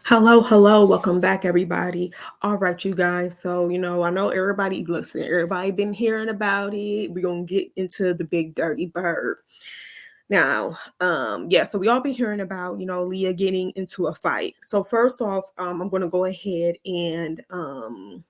Hello, welcome back, everybody. All right, you guys. So, I know everybody been hearing about it. We're gonna get into the big dirty bird. Now, so we all been hearing about, Leah getting into a fight. So first off, I'm gonna go ahead and I'm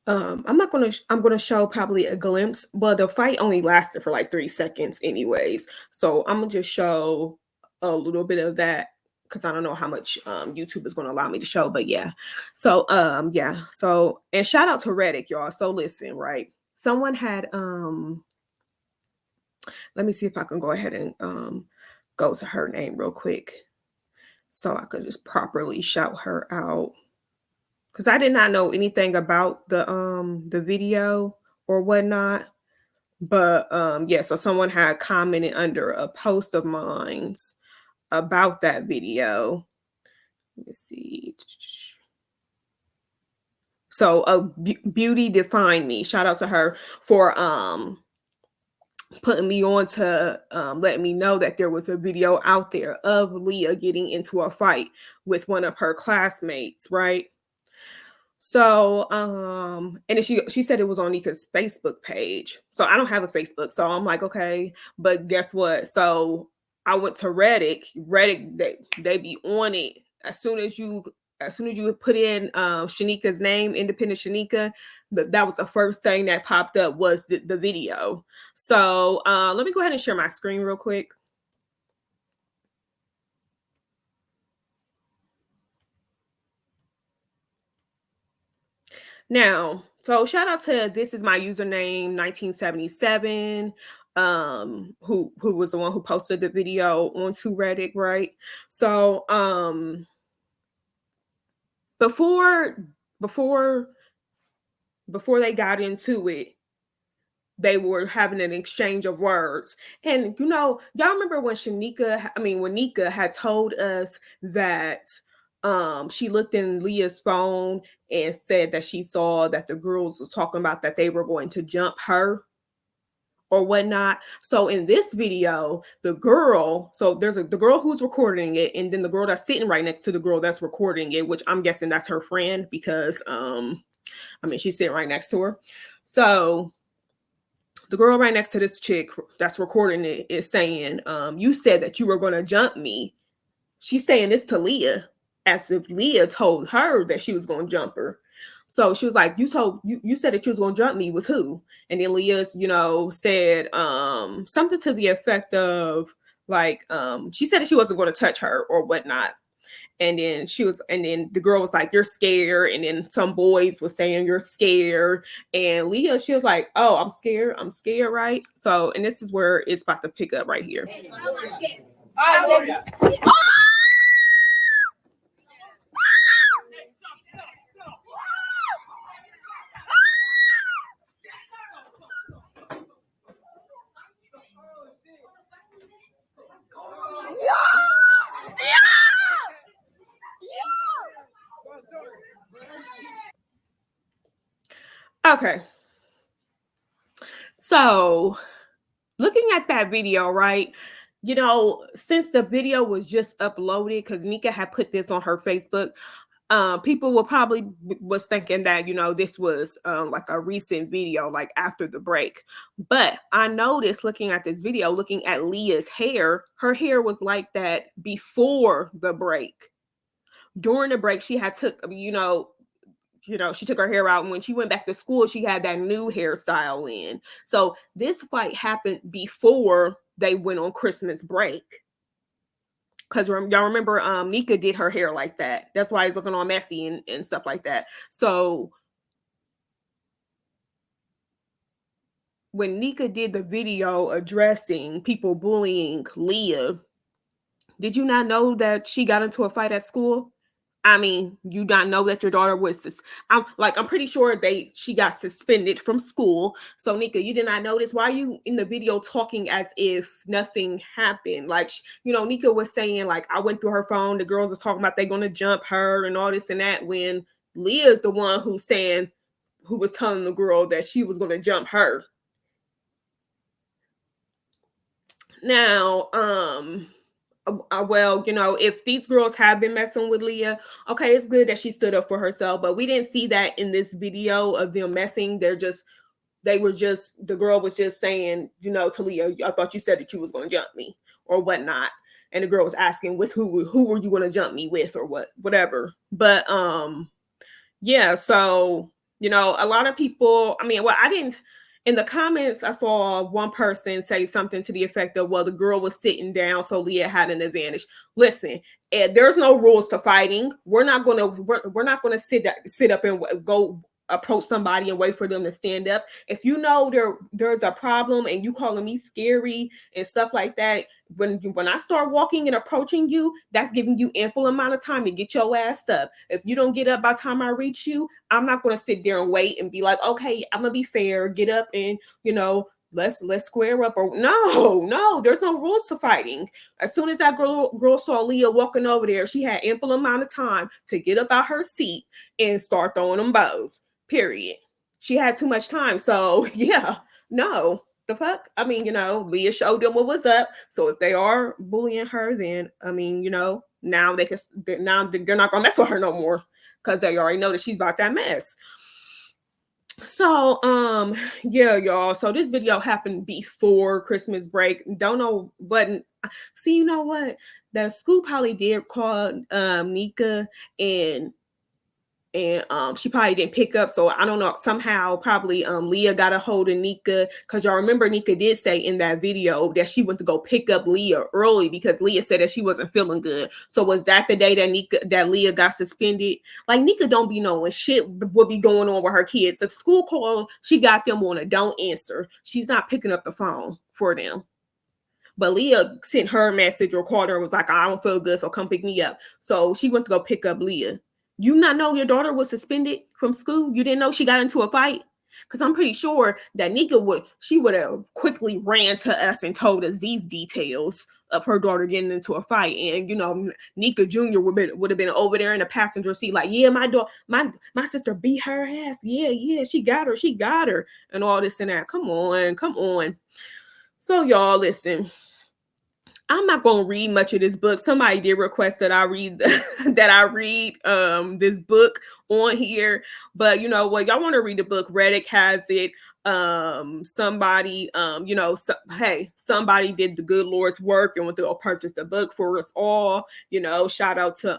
gonna show probably a glimpse, but the fight only lasted for like 3 seconds, anyways. So I'm gonna just show a little bit of that because I don't know how much YouTube is gonna allow me to show, but yeah. So and shout out to Reddit, y'all. So listen, right? Someone had let me see if I can go ahead and go to her name real quick so I could just properly shout her out because I did not know anything about the video or whatnot. But yeah, so someone had commented under a post of mine's about that video. Let me see. So Beauty Defined Me. Shout out to her for putting me on to letting me know that there was a video out there of Leah getting into a fight with one of her classmates, right? So, and then she said it was on Nika's Facebook page. So I don't have a Facebook. So I'm like, okay, but guess what? So I went to Reddit. Reddit, they be on it as soon as you put in Shanika's name, Independent Shanika, that was the first thing that popped up was the video. So let me go ahead and share my screen real quick. Now, so shout out to this is my username 1977 who was the one who posted the video onto Reddit, right? So before before before they got into it, they were having an exchange of words. And y'all remember when when Nika had told us that she looked in Leah's phone and said that she saw that the girls was talking about that they were going to jump her or whatnot. So in this video, the girl who's recording it, and then the girl that's sitting right next to the girl that's recording it, which I'm guessing that's her friend because she's sitting right next to her. So the girl right next to this chick that's recording it is saying, you said that you were going to jump me. She's saying this to Leah as if Leah told her that she was going to jump her. So she was like, you said that you was going to jump me with who? And then Leah's, said something to the effect of like, she said that she wasn't going to touch her or whatnot. And then the girl was like, you're scared. And then some boys was saying you're scared. And Leah, she was like, oh, I'm scared, right? So, and this is where it's about to pick up right here. Okay. So, looking at that video, right? Since the video was just uploaded, because Nika had put this on her Facebook, people will probably was thinking that this was like a recent video, like after the break. But I noticed looking at this video, looking at Leah's hair, her hair was like that before the break. During the break, she had took she took her hair out, and when she went back to school, she had that new hairstyle in. So this fight happened before they went on Christmas break. Because y'all remember Nika did her hair like that. That's why it's looking all messy and stuff like that. So when Nika did the video addressing people bullying Leah, did you not know that she got into a fight at school? I mean, you not know that your daughter was. I'm pretty sure she got suspended from school. So Nika, you did not notice. Why are you in the video talking as if nothing happened? Like Nika was saying like I went through her phone. The girls was talking about they're gonna jump her and all this and that. When Leah's the one who was telling the girl that she was gonna jump her. Now, well, if these girls have been messing with Leah, okay, it's good that she stood up for herself, but we didn't see that in this video of them messing. The girl was just saying, to Leah, I thought you said that you was going to jump me or whatnot. And the girl was asking with who were you going to jump me with or whatever. But, yeah, so, a lot of people, I didn't, in the comments, I saw one person say something to the effect of, well, the girl was sitting down, so Leah had an advantage. Listen, there's no rules to fighting. We're not gonna sit up and go approach somebody and wait for them to stand up. If you know there's a problem and you calling me scary and stuff like that, when I start walking and approaching you, that's giving you ample amount of time to get your ass up. If you don't get up by the time I reach you, I'm not going to sit there and wait and be like, okay, I'm gonna be fair, get up and let's square up. Or no, there's no rules to fighting. As soon as that girl saw Leah walking over there, she had ample amount of time to get up out her seat and start throwing them bows. Period. She had too much time. So yeah, no. The fuck? Leah showed them what was up. So if they are bullying her, then now they're not gonna mess with her no more because they already know that she's about that mess. So yeah, y'all. So this video happened before Christmas break. Don't know, but see, you know what? The school probably did call Nika and she probably didn't pick up. So I don't know, somehow probably Leah got a hold of Nika, because y'all remember Nika did say in that video that she went to go pick up Leah early because Leah said that she wasn't feeling good. So was that the day that Leah got suspended? Like, Nika don't be knowing shit what be going on with her kids. If school call, she got them on a don't answer. She's not picking up the phone for them. But Leah sent her a message or called her and was like, I don't feel good, so come pick me up. So she went to go pick up Leah. You not know your daughter was suspended from school? You didn't know she got into a fight? Because I'm pretty sure that Nika would have quickly ran to us and told us these details of her daughter getting into a fight. And Nika Jr. would have been over there in the passenger seat, like, yeah, my sister beat her ass. Yeah, she got her, and all this and that. Come on. So y'all, listen. I'm not gonna read much of this book. Somebody did request that I read this book on here, but you know what? Y'all want to read the book? Reddick has it. Somebody, somebody did the good Lord's work and went to go purchase the book for us all. Shout out to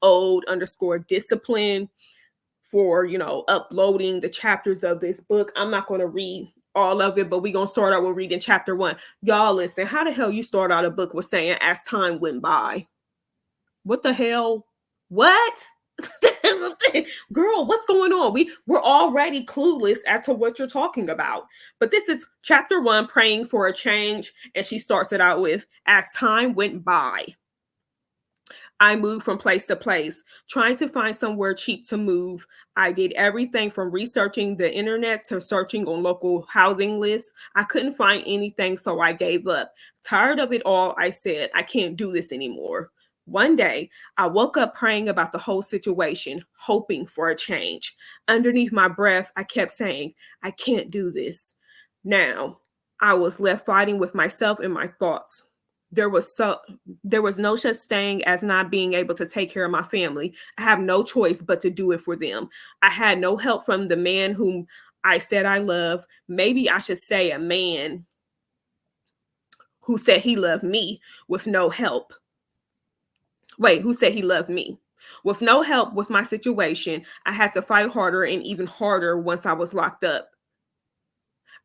old_discipline for uploading the chapters of this book. I'm not going to read all of it, but we're going to start out with reading chapter 1. Y'all, listen, how the hell you start out a book with saying as time went by? What the hell? What? Girl, what's going on? We're already clueless as to what you're talking about. But this is chapter 1, praying for a change, and she starts it out with as time went by. I moved from place to place, trying to find somewhere cheap to move. I did everything from researching the internet to searching on local housing lists. I couldn't find anything, so I gave up. Tired of it all, I said, I can't do this anymore. One day, I woke up praying about the whole situation, hoping for a change. Underneath my breath, I kept saying, I can't do this. Now, I was left fighting with myself and my thoughts. There was no such thing as not being able to take care of my family. I have no choice but to do it for them. I had no help from the man whom I said I love. Maybe I should say a man who said he loved me with no help. Wait, who said he loved me? With no help with my situation, I had to fight harder and even harder once I was locked up.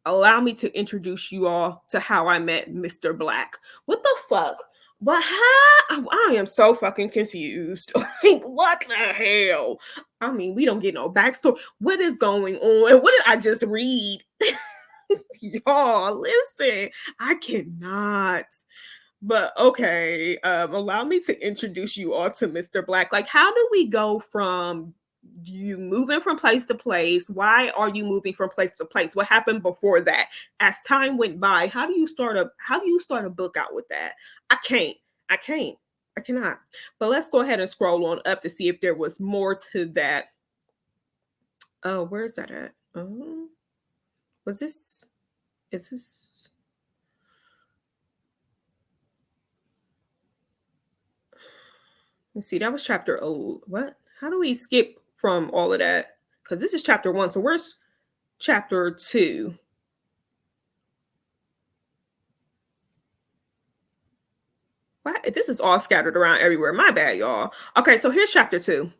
Allow me to introduce you all to how I met Mr. Black. What the fuck? But how? I am so fucking confused. Like, what the hell? We don't get no backstory. What is going on? What did I just read? Y'all, listen. I cannot. But okay, allow me to introduce you all to Mr. Black. Like, how do we go from you moving from place to place? Why are you moving from place to place? What happened before that? As time went by, how do you start a book out with that? I cannot. But let's go ahead and scroll on up to see if there was more to that. Oh, where is that at? Is this? Let's see, that was chapter oh what? How do we skip from all of that? Because this is chapter one. So where's chapter two? What? This is all scattered around everywhere. My bad, y'all. Okay, so here's chapter two.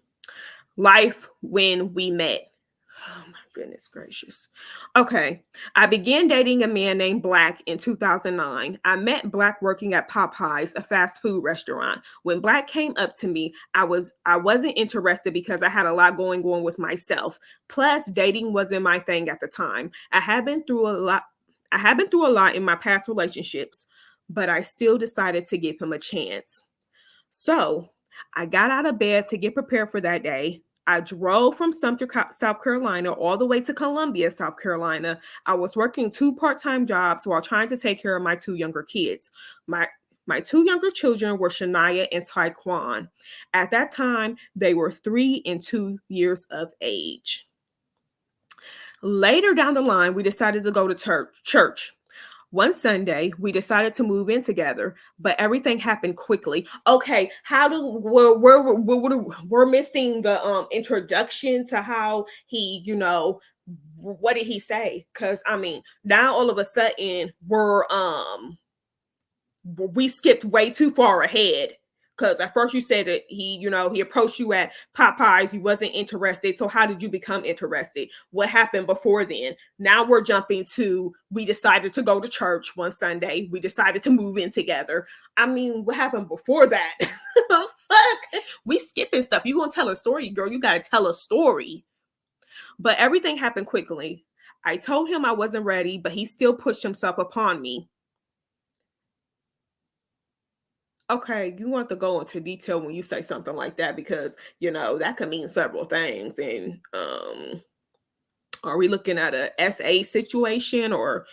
Life when we met. Oh my goodness gracious. Okay. I began dating a man named Black in 2009. I met Black working at Popeyes, a fast food restaurant. When Black came up to me, I wasn't interested because I had a lot going on with myself. Plus, dating wasn't my thing at the time. I have been through a lot in my past relationships, but I still decided to give him a chance. So I got out of bed to get prepared for that day. I drove from Sumter, South Carolina, all the way to Columbia, South Carolina. I was working two part-time jobs while trying to take care of my two younger kids. My my two younger children were Shania and Taekwon. At that time, they were 3 and 2 years of age. Later down the line, we decided to go to church. One Sunday, we decided to move in together, but everything happened quickly. Okay, how do we're missing the introduction to how he, what did he say? Because I mean, now all of a sudden we skipped way too far ahead. Because at first you said that he approached you at Popeyes, you wasn't interested. So how did you become interested? What happened before then? Now we're jumping to, we decided to go to church one Sunday. We decided to move in together. I mean, what happened before that? Fuck, we skipping stuff. You gonna tell a story, girl? You gotta tell a story. But everything happened quickly. I told him I wasn't ready, but he still pushed himself upon me. Okay, you want to go into detail when you say something like that because that could mean several things. And are we looking at a SA situation or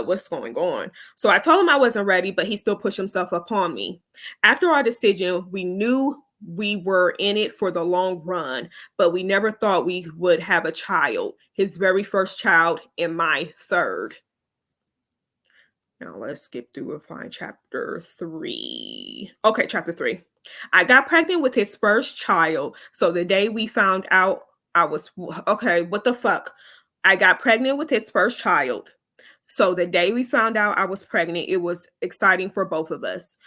what's going on? So I told him I wasn't ready, but he still pushed himself upon me. After our decision, we knew we were in it for the long run, but we never thought we would have a child. His very first child and my third. Now let's skip through and find chapter 3. Okay, chapter 3. I got pregnant with his first child. So the day we found out I was okay, what the fuck? I got pregnant with his first child. So the day we found out I was pregnant, it was exciting for both of us.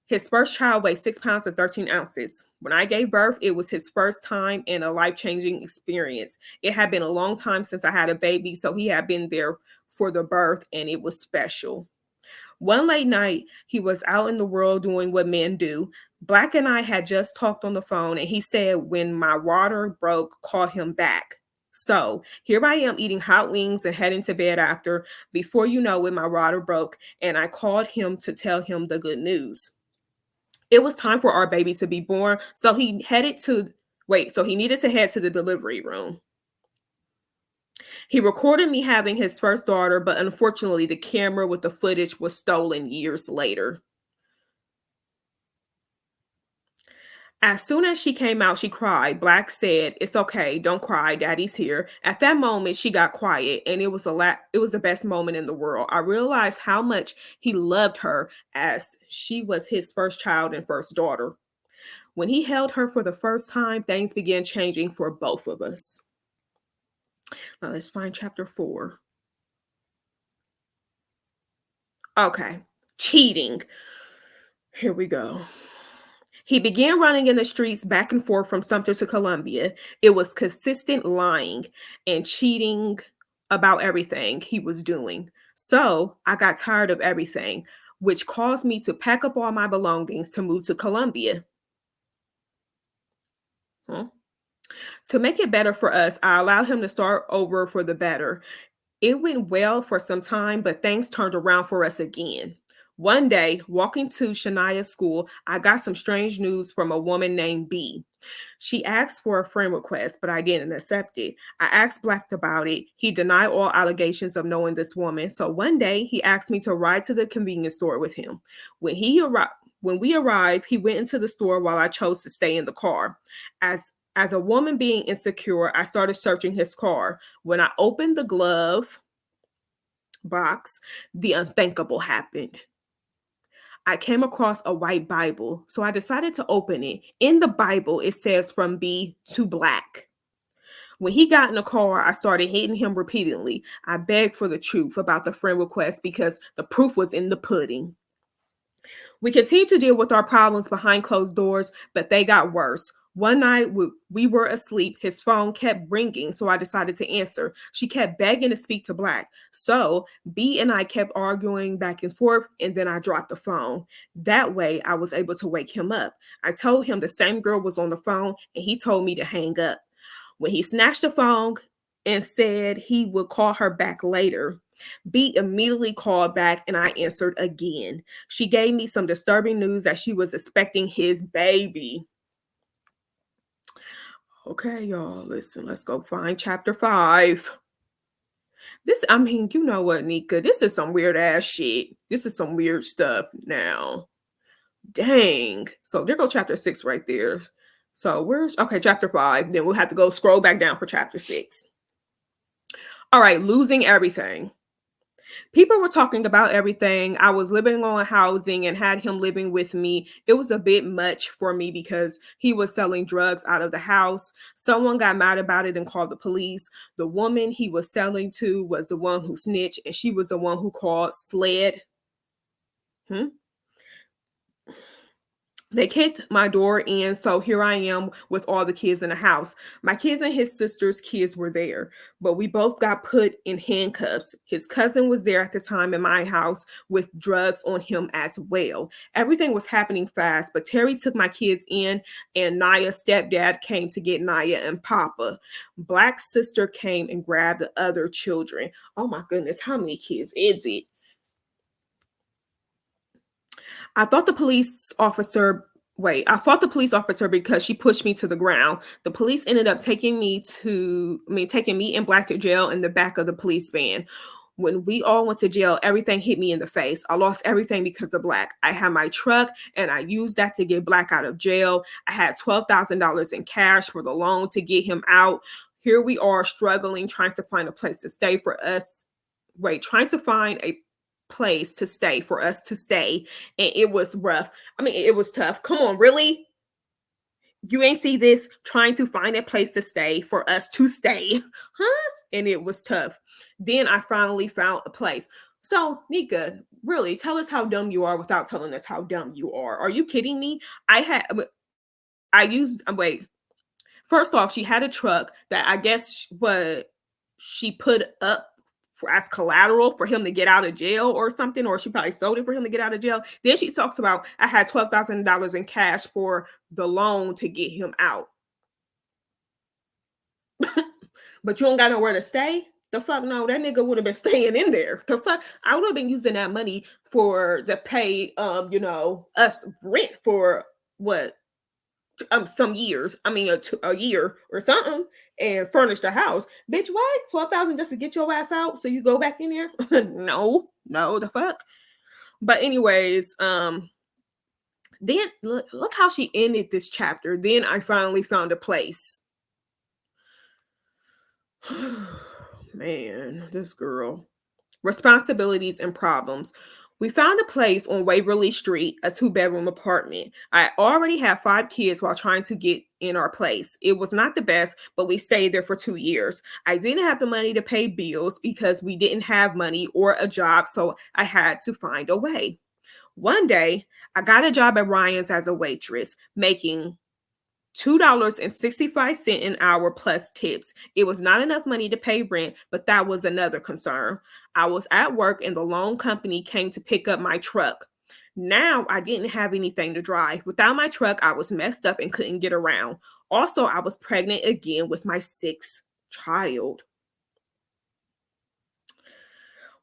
His first child weighed 6 pounds and 13 ounces. When I gave birth, it was his first time and a life-changing experience. It had been a long time since I had a baby, so he had been there for the birth, and it was special. One late night, he was out in the world doing what men do. Black and I had just talked on the phone, and he said when my water broke, call him back. So here I am eating hot wings and heading to bed after. Before you know it, my water broke, and I called him to tell him the good news. It was time for our baby to be born, so he needed to head to the delivery room. He recorded me having his first daughter, but unfortunately, the camera with the footage was stolen years later. As soon as she came out, she cried. Black said, "It's okay, don't cry, daddy's here." At that moment, she got quiet, and it was the best moment in the world. I realized how much he loved her as she was his first child and first daughter. When he held her for the first time, things began changing for both of us. Now let's find chapter 4. Okay, cheating. Here we go. He began running in the streets back and forth from Sumter to Columbia. It was consistent lying and cheating about everything he was doing. So I got tired of everything, which caused me to pack up all my belongings to move to Columbia. To make it better for us, I allowed him to start over for the better. It went well for some time, but things turned around for us again. One day, walking to Shania's school, I got some strange news from a woman named B. She asked for a friend request, but I didn't accept it. I asked Black about it. He denied all allegations of knowing this woman. So one day, he asked me to ride to the convenience store with him. When we arrived, he went into the store while I chose to stay in the car. As a woman being insecure, I started searching his car. When I opened the glove box, the unthinkable happened. I came across a white Bible, so I decided to open it. In the Bible, it says from B to black. When he got in the car, I started hitting him repeatedly. I begged for the truth about the friend request because the proof was in the pudding. We continued to deal with our problems behind closed doors, but they got worse. One night we were asleep. His phone kept ringing, so I decided to answer. She kept begging to speak to Black. So B and I kept arguing back and forth, and then I dropped the phone. That way, I was able to wake him up. I told him the same girl was on the phone, and he told me to hang up. When he snatched the phone and said he would call her back later, B immediately called back and I answered again. She gave me some disturbing news that she was expecting his baby. Okay, y'all, listen, let's go find chapter 5. You know what, Nika? This is some weird ass shit. This is some weird stuff now. Dang. So there go chapter 6 right there. So okay, chapter 5. Then we'll have to go scroll back down for chapter 6. All right, losing everything. People were talking about everything. I was living on housing and had him living with me. It was a bit much for me because he was selling drugs out of the house. Someone got mad about it and called the police. The woman he was selling to was the one who snitched, and she was the one who called SLED. They kicked my door in, so here I am with all the kids in the house. My kids and his sister's kids were there, but we both got put in handcuffs. His cousin was there at the time in my house with drugs on him as well. Everything was happening fast, but Terry took my kids in, and Naya's stepdad came to get Naya and Papa. Black's sister came and grabbed the other children. Oh my goodness, how many kids is it? I thought the police officer because she pushed me to the ground. The police ended up taking me and Black to jail in the back of the police van. When we all went to jail, everything hit me in the face. I lost everything because of Black. I had my truck and I used that to get Black out of jail. I had $12,000 in cash for the loan to get him out. Here we are struggling, trying to find a place to stay for us. Trying to find a place to stay for us to stay, and it was rough. It was tough. Come on, really? You ain't see this? Trying to find a place to stay for us to stay, huh? And it was tough. Then I finally found a place. So, Nika, really, tell us how dumb you are without telling us how dumb you are. Are you kidding me? First off, she had a truck that I guess she put up as collateral for him to get out of jail or something, or she probably sold it for him to get out of jail. Then she talks about I had $12,000 in cash for the loan to get him out. But you don't got nowhere to stay? The fuck no, that nigga would have been staying in there. The fuck, I would have been using that money for the pay, us rent for what? Some years. A year or something, and furnish the house. Bitch, what? 12,000 just to get your ass out so you go back in there? No, the fuck. But anyways, then look how she ended this chapter. Then I finally found a place. Man, this girl. Responsibilities and problems. We found a place on Waverly Street, a 2-bedroom apartment. I already had 5 kids while trying to get in our place. It was not the best, but we stayed there for 2 years. I didn't have the money to pay bills because we didn't have money or a job, so I had to find a way. One day, I got a job at Ryan's as a waitress, making $2.65 an hour plus tips. It was not enough money to pay rent, but that was another concern. I was at work and the loan company came to pick up my truck. Now I didn't have anything to drive. Without my truck, I was messed up and couldn't get around. Also, I was pregnant again with my 6th child.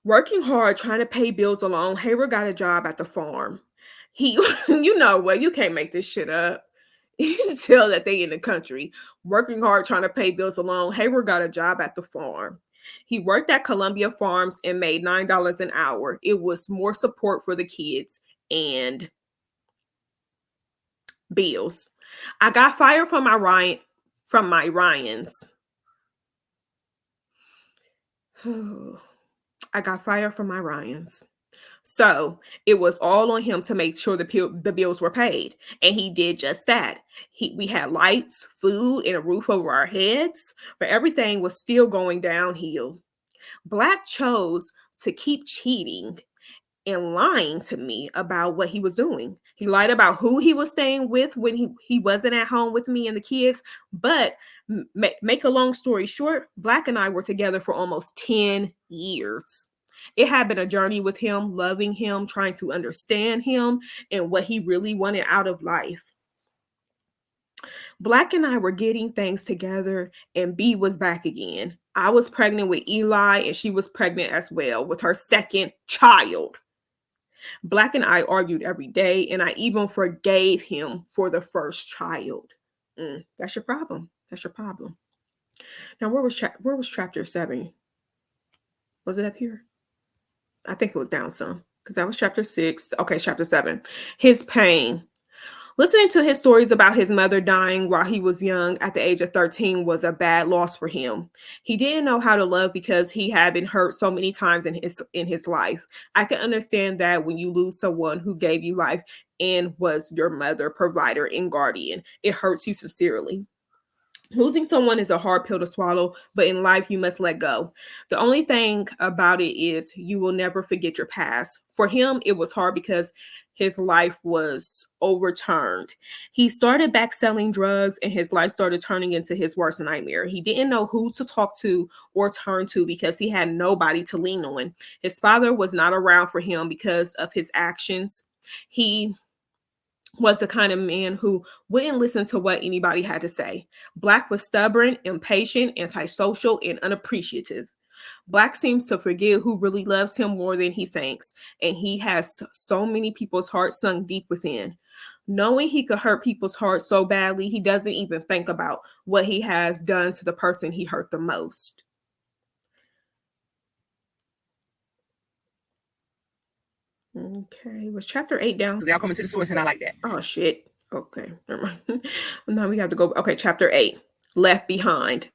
Working hard, trying to pay bills alone, Hayward got a job at the farm. You know what? You can't make this shit up. You can tell that they in the country working hard trying to pay bills alone. Hayward got a job at the farm. He worked at Columbia Farms and made $9 an hour. It was more support for the kids and bills. I got fired from my Ryans. I got fired from my Ryans. So it was all on him to make sure the bills were paid. And he did just that. We had lights, food, and a roof over our heads, but everything was still going downhill. Black chose to keep cheating and lying to me about what he was doing. He lied about who he was staying with when he wasn't at home with me and the kids. But make a long story short, Black and I were together for almost 10 years. It had been a journey with him, loving him, trying to understand him and what he really wanted out of life. Black and I were getting things together, and B was back again. I was pregnant with Eli, and she was pregnant as well with her second child. Black and I argued every day, and I even forgave him for the first child. That's your problem. That's your problem. Now, where was chapter 7? Was it up here? I think it was down some because that was chapter 6. Okay, chapter 7. His pain. Listening to his stories about his mother dying while he was young at the age of 13 was a bad loss for him. He didn't know how to love because he had been hurt so many times in his life. I can understand that when you lose someone who gave you life and was your mother, provider, and guardian, it hurts you sincerely. Losing someone is a hard pill to swallow, but in life you must let go. The only thing about it is you will never forget your past. For him, it was hard because his life was overturned. He started back selling drugs and his life started turning into his worst nightmare. He didn't know who to talk to or turn to because he had nobody to lean on. His father was not around for him because of his actions. He was the kind of man who wouldn't listen to what anybody had to say. Black was stubborn, impatient, antisocial, and unappreciative. Black seems to forget who really loves him more than he thinks, and he has so many people's hearts sunk deep within. Knowing he could hurt people's hearts so badly, he doesn't even think about what he has done to the person he hurt the most. Okay, was chapter 8 down? So they all coming to the source, and I like that. Oh, shit. Okay, never mind. Now we have to go. Okay, chapter 8, Left Behind.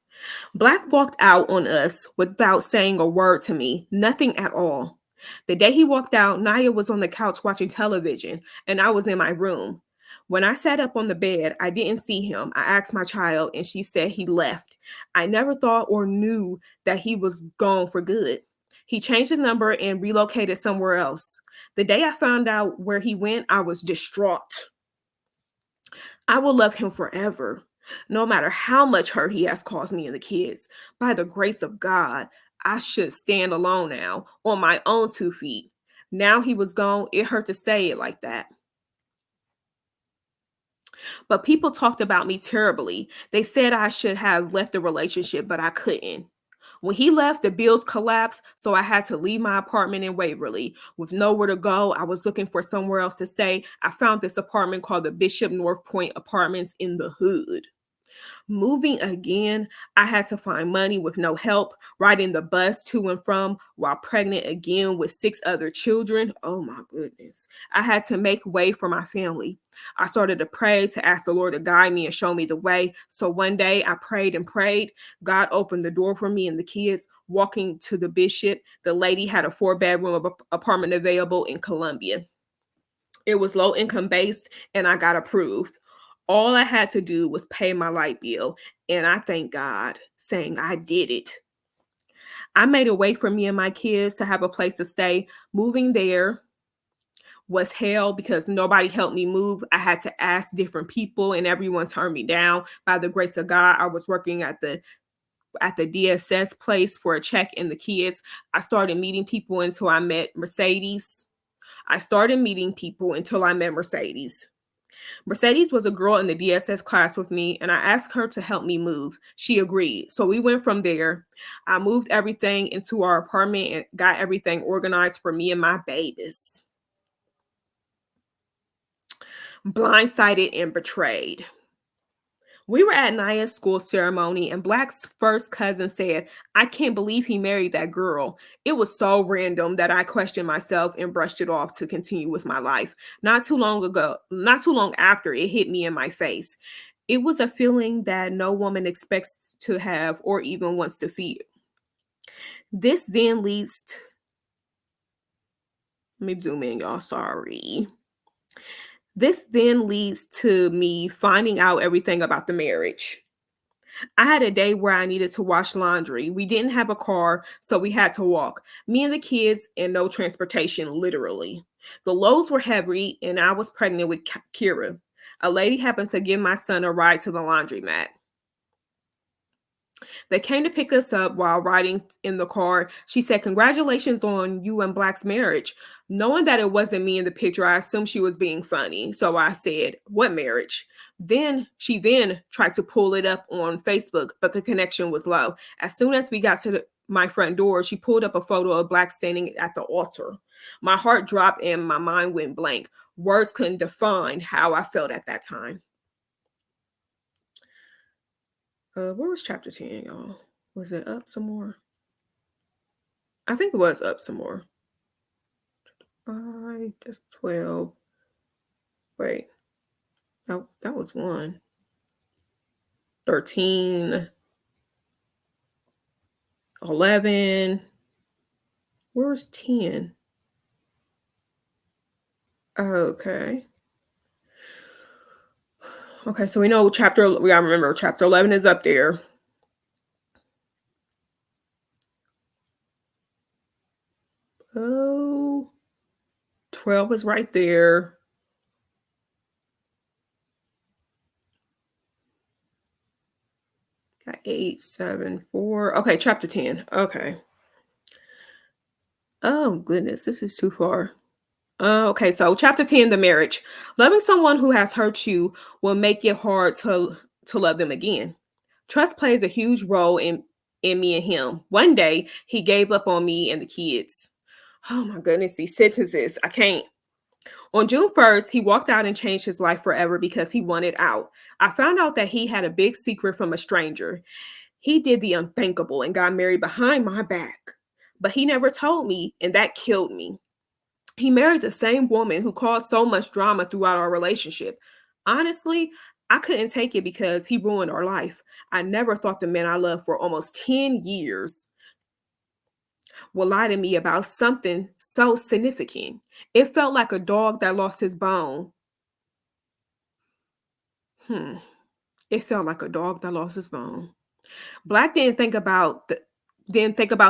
Black walked out on us without saying a word to me, nothing at all. The day he walked out, Naya was on the couch watching television, and I was in my room. When I sat up on the bed, I didn't see him. I asked my child, and she said he left. I never thought or knew that he was gone for good. He changed his number and relocated somewhere else. The day I found out where he went, I was distraught. I will love him forever, no matter how much hurt he has caused me and the kids. By the grace of God, I should stand alone now, on my own 2 feet. Now he was gone, it hurt to say it like that. But people talked about me terribly. They said I should have left the relationship, but I couldn't. When he left, the bills collapsed, so I had to leave my apartment in Waverly. With nowhere to go, I was looking for somewhere else to stay. I found this apartment called the Bishop North Point Apartments in the hood. Moving again, I had to find money with no help, riding the bus to and from while pregnant again with 6 other children. Oh my goodness. I had to make way for my family. I started to pray to ask the Lord to guide me and show me the way. So one day I prayed and prayed. God opened the door for me and the kids. Walking to the bishop, the lady had a 4-bedroom apartment available in Columbia. It was low income based and I got approved. All I had to do was pay my light bill, and I thank God, saying I did it. I made a way for me and my kids to have a place to stay. Moving there was hell because nobody helped me move. I had to ask different people, and everyone turned me down. By the grace of God, I was working at the DSS place for a check and the kids. I started meeting people until I met Mercedes. Mercedes was a girl in the DSS class with me, and I asked her to help me move. She agreed. So we went from there. I moved everything into our apartment and got everything organized for me and my babies. Blindsided and betrayed. We were at Naya's school ceremony, and Black's first cousin said, I can't believe he married that girl. It was so random that I questioned myself and brushed it off to continue with my life. Not too long after, it hit me in my face. It was a feeling that no woman expects to have or even wants to feel. This then leads Let me zoom in, y'all. Sorry. This then leads to me finding out everything about the marriage. I had a day where I needed to wash laundry. We didn't have a car, so we had to walk. Me and the kids, and no transportation, literally. The loads were heavy, and I was pregnant with Kira. A lady happened to give my son a ride to the laundromat. They came to pick us up while riding in the car. She said, "Congratulations on you and Black's marriage." Knowing that it wasn't me in the picture, I assumed she was being funny. So I said, "What marriage?" Then she tried to pull it up on Facebook, but the connection was low. As soon as we got to my front door, she pulled up a photo of Black standing at the altar. My heart dropped and my mind went blank. Words couldn't define how I felt at that time. Where was chapter 10, y'all? Was it up some more? I think it was up some more. That's 12. Wait. No, that was 1. 13. 11. Where's 10? Okay. Okay, so we know we gotta remember chapter 11 is up there. Oh, 12 is right there. Got 8, 7, 4. Okay, chapter 10. Okay. Oh, goodness, this is too far. Okay, so chapter 10, the marriage. Loving someone who has hurt you will make it hard to love them again. Trust plays a huge role in me and him. One day, he gave up on me and the kids. Oh my goodness, these sentences. I can't. On June 1st, he walked out and changed his life forever because he wanted out. I found out that he had a big secret from a stranger. He did the unthinkable and got married behind my back. But he never told me, and that killed me. He married the same woman who caused so much drama throughout our relationship. Honestly, I couldn't take it because he ruined our life. I never thought the man I loved for almost 10 years would lie to me about something so significant. It felt like a dog that lost his bone. Hmm. It felt like a dog that lost his bone. Black didn't think about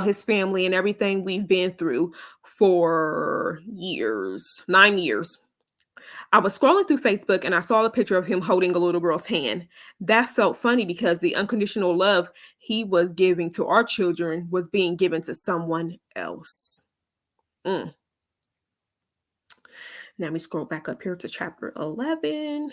his family and everything we've been through for years, 9 years. I was scrolling through Facebook and I saw a picture of him holding a little girl's hand. That felt funny because the unconditional love he was giving to our children was being given to someone else. Mm. Now let me scroll back up here to chapter 11.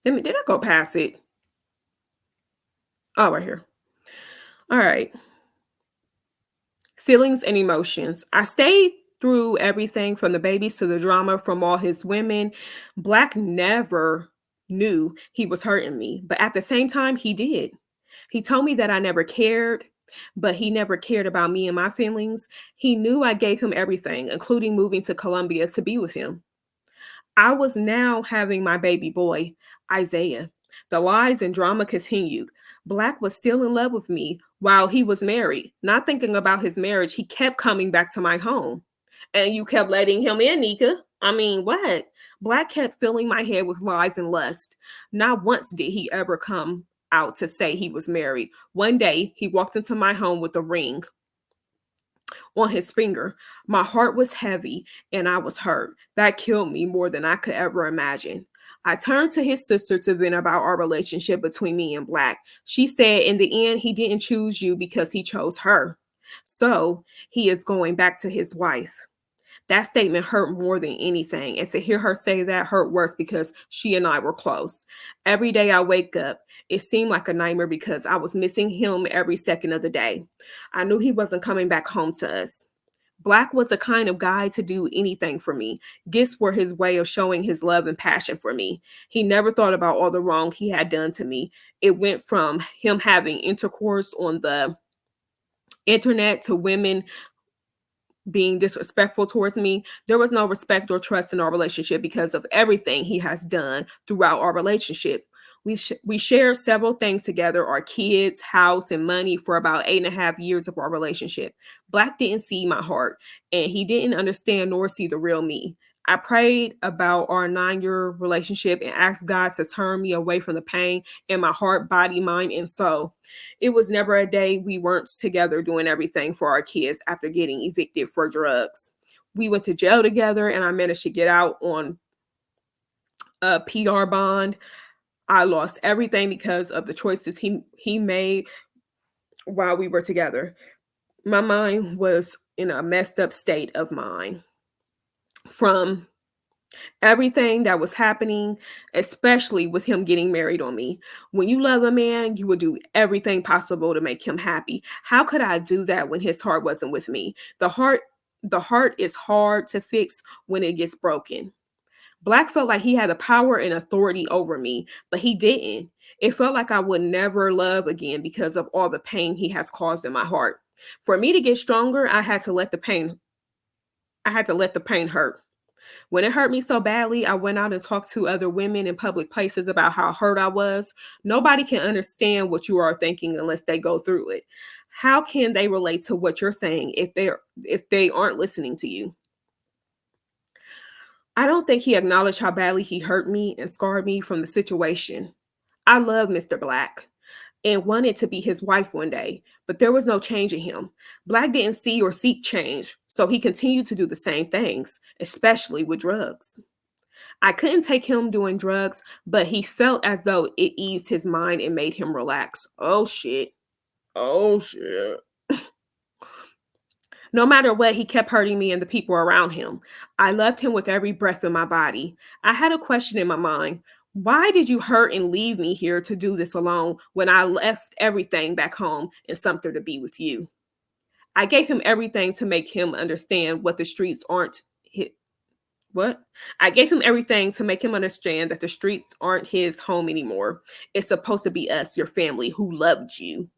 Did I go past it? Oh, right here. All right. Feelings and emotions. I stayed through everything from the babies to the drama from all his women. Black never knew he was hurting me, but at the same time, he did. He told me that I never cared, but he never cared about me and my feelings. He knew I gave him everything, including moving to Colombia to be with him. I was now having my baby boy, Isaiah. The lies and drama continued. Black was still in love with me while he was married. Not thinking about his marriage, he kept coming back to my home. And you kept letting him in, Nika. I mean, what? Black kept filling my head with lies and lust. Not once did he ever come out to say he was married. One day, he walked into my home with a ring on his finger. My heart was heavy and I was hurt. That killed me more than I could ever imagine. I turned to his sister to vent about our relationship between me and Black. She said, in the end, he didn't choose you because he chose her. So he is going back to his wife. That statement hurt more than anything. And to hear her say that hurt worse because she and I were close. Every day I wake up, it seemed like a nightmare because I was missing him every second of the day. I knew he wasn't coming back home to us. Black was the kind of guy to do anything for me. Gifts were his way of showing his love and passion for me. He never thought about all the wrong he had done to me. It went from him having intercourse on the internet to women being disrespectful towards me. There was no respect or trust in our relationship because of everything he has done throughout our relationship. We shared several things together: our kids, house, and money for about 8.5 years of our relationship. Black didn't see my heart, and he didn't understand nor see the real me. I prayed about our 9-year relationship and asked God to turn me away from the pain in my heart, body, mind, and soul. It was never a day we weren't together doing everything for our kids after getting evicted for drugs. We went to jail together, and I managed to get out on a PR bond. I lost everything because of the choices he made while we were together. My mind was in a messed up state of mind from everything that was happening, especially with him getting married on me. When you love a man, you will do everything possible to make him happy. How could I do that when his heart wasn't with me? The heart is hard to fix when it gets broken. Black felt like he had the power and authority over me, but he didn't. It felt like I would never love again because of all the pain he has caused in my heart. For me to get stronger, I had to let the pain hurt. When it hurt me so badly, I went out and talked to other women in public places about how hurt I was. Nobody can understand what you are thinking unless they go through it. How can they relate to what you're saying if they aren't listening to you? I don't think he acknowledged how badly he hurt me and scarred me from the situation. I love Mr. Black and wanted to be his wife one day, but there was no change in him. Black didn't see or seek change, so he continued to do the same things, especially with drugs. I couldn't take him doing drugs, but he felt as though it eased his mind and made him relax. Oh shit. Oh shit. No matter what, he kept hurting me and the people around him. I loved him with every breath in my body. I had a question in my mind. Why did you hurt and leave me here to do this alone when I left everything back home and something to be with you? I gave him everything to make him understand what the streets aren't his, what? I gave him everything to make him understand that the streets aren't his home anymore. It's supposed to be us, your family, who loved you.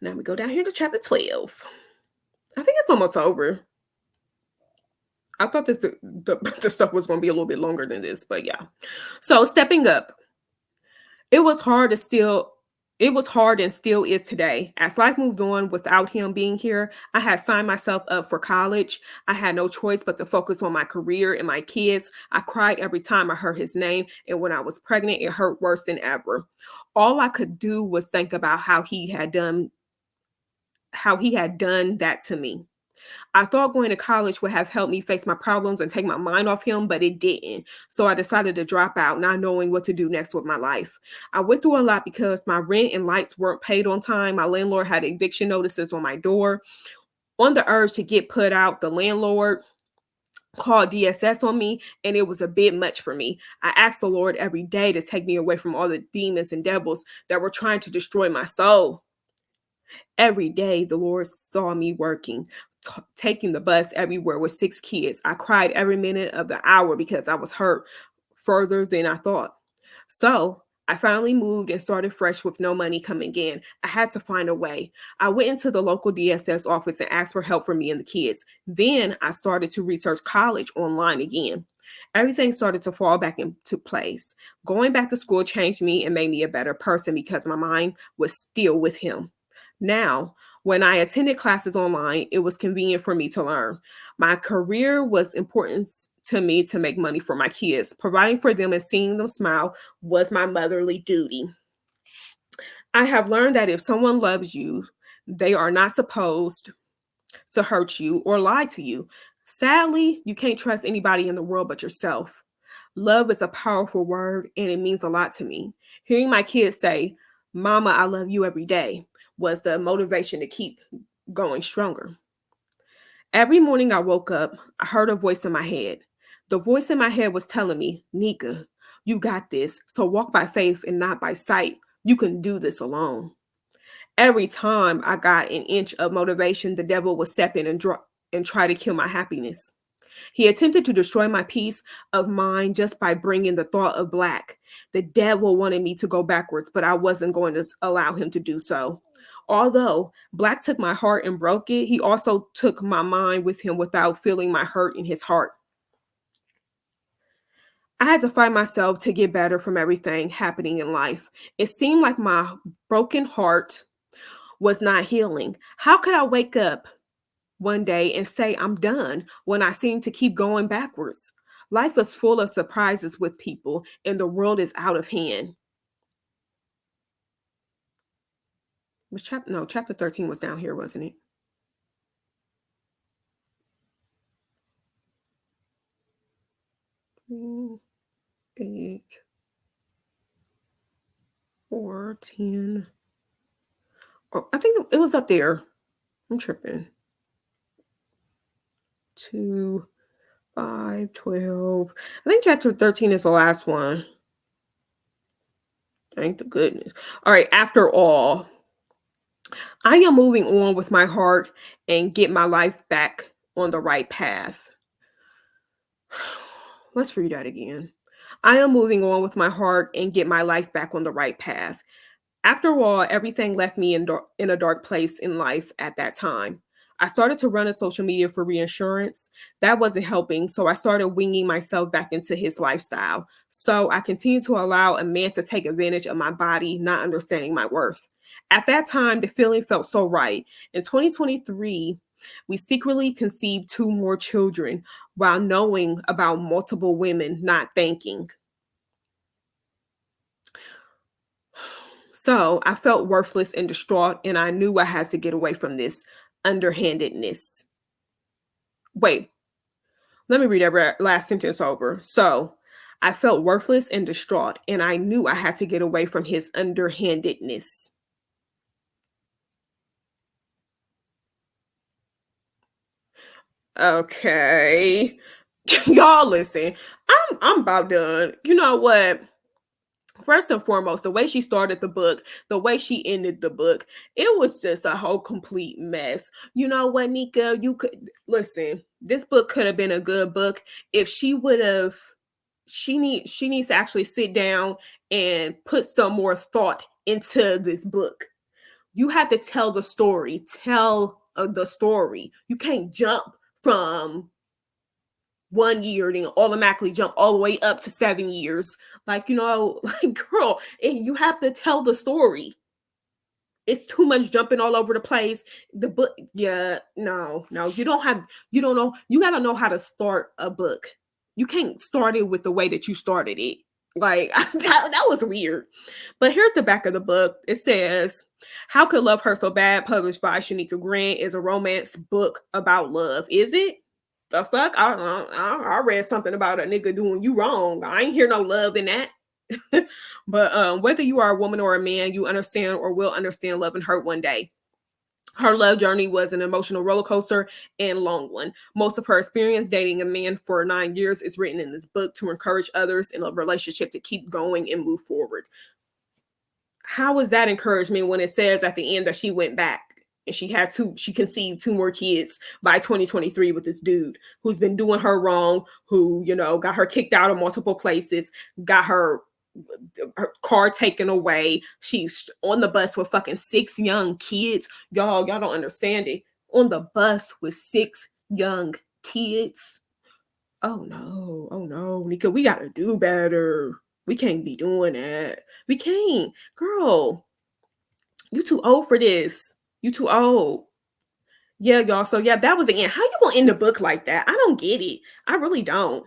Now we go down here to chapter 12. I think it's almost over. I thought the stuff was going to be a little bit longer than this, but yeah. So stepping up, it was hard to still. It was hard and still is today. As life moved on without him being here, I had signed myself up for college. I had no choice but to focus on my career and my kids. I cried every time I heard his name, and when I was pregnant, it hurt worse than ever. All I could do was think about how he had done that to me. I thought going to college would have helped me face my problems and take my mind off him, but it didn't. So I decided to drop out, not knowing what to do next with my life. I went through a lot because my rent and lights weren't paid on time. My landlord had eviction notices on my door. On the urge to get put out, the landlord called DSS on me, and it was a bit much for me. I asked the Lord every day to take me away from all the demons and devils that were trying to destroy my soul. Every day, the Lord saw me working, taking the bus everywhere with 6 kids. I cried every minute of the hour because I was hurt further than I thought. So I finally moved and started fresh with no money coming in. I had to find a way. I went into the local DSS office and asked for help for me and the kids. Then I started to research college online again. Everything started to fall back into place. Going back to school changed me and made me a better person because my mind was still with him. Now, when I attended classes online, it was convenient for me to learn. My career was important to me to make money for my kids. Providing for them and seeing them smile was my motherly duty. I have learned that if someone loves you, they are not supposed to hurt you or lie to you. Sadly, you can't trust anybody in the world but yourself. Love is a powerful word and it means a lot to me. Hearing my kids say, "Mama, I love you every day," was the motivation to keep going stronger. Every morning I woke up, I heard a voice in my head. The voice in my head was telling me, "Nika, you got this. So walk by faith and not by sight. You can do this alone." Every time I got an inch of motivation, the devil would step in and try to kill my happiness. He attempted to destroy my peace of mind just by bringing the thought of black. The devil wanted me to go backwards, but I wasn't going to allow him to do so. Although black took my heart and broke it, he also took my mind with him without feeling my hurt in his heart. I had to fight myself to get better from everything happening in life. It seemed like my broken heart was not healing. How could I wake up one day and say I'm done when I seem to keep going backwards? Life is full of surprises with people, and the world is out of hand. Was chapter 13 was down here, wasn't it? 8, 4, 10. Oh, I think it was up there. I'm tripping. 2, 5, 12. I think chapter 13 is the last one. Thank the goodness. All right. After all, I am moving on with my heart and get my life back on the right path. Let's read that again. I am moving on with my heart and get my life back on the right path. After all, everything left me in a dark place in life at that time. I started to run on social media for reassurance. That wasn't helping, so I started winging myself back into his lifestyle. So I continued to allow a man to take advantage of my body, not understanding my worth. At that time, the feeling felt so right. In 2023, we secretly conceived 2 more children while knowing about multiple women not thanking. So I felt worthless and distraught, and I knew I had to get away from this underhandedness. Wait, let me read that last sentence over. So I felt worthless and distraught, and I knew I had to get away from his underhandedness. Okay. Y'all listen. I'm about done. You know what? First and foremost, the way she started the book, the way she ended the book, it was just a whole complete mess. You know what, Nika? You could listen. This book could have been a good book if she would have. She needs to actually sit down and put some more thought into this book. You have to tell the story. Tell the story. You can't jump from 1 year, then automatically jump all the way up to 7 years. Like, like, girl, you have to tell the story. It's too much jumping all over the place. The book, yeah, no, you don't know. You got to know how to start a book. You can't start it with the way that you started it. Like, that was weird. But here's the back of the book. It says, How Could Love Hurt So Bad, published by Shanika Grant, is a romance book about love. Is it? The fuck? I read something about a nigga doing you wrong. I ain't hear no love in that. But whether you are a woman or a man, you understand or will understand love and hurt one day. Her love journey was an emotional roller coaster and long one. Most of her experience dating a man for 9 years is written in this book to encourage others in a relationship to keep going and move forward. How is that encouragement when it says at the end that she went back and she conceived 2 more kids by 2023 with this dude who's been doing her wrong, who, got her kicked out of multiple places, got her car taken away. She's on the bus with fucking 6 young kids. Y'all don't understand it. On the bus with 6 young kids. Oh no, Nika, we gotta do better. We can't be doing that. We can't. Girl, you too old for this. You too old. Yeah, y'all. So yeah, that was the end. How you gonna end the book like that? I don't get it. I really don't.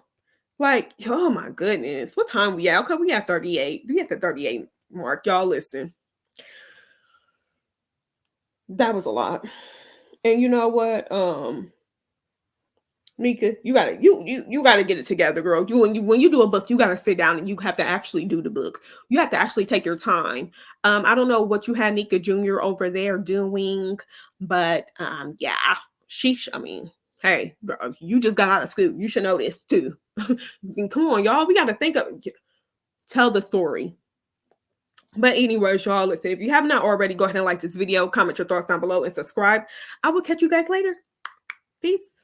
Like, oh my goodness. What time we at? Okay, we at 38. We at the 38 mark. Y'all listen. That was a lot. And you know what? Nika, you gotta get it together, girl. When you do a book, you gotta sit down and you have to actually do the book. You have to actually take your time. I don't know what you had Nika Jr. over there doing, but yeah, I mean, hey, girl, you just got out of school. You should know this too. Come on, y'all. We gotta tell the story. But anyways, y'all, listen, if you have not already, go ahead and like this video, comment your thoughts down below, and subscribe. I will catch you guys later. Peace.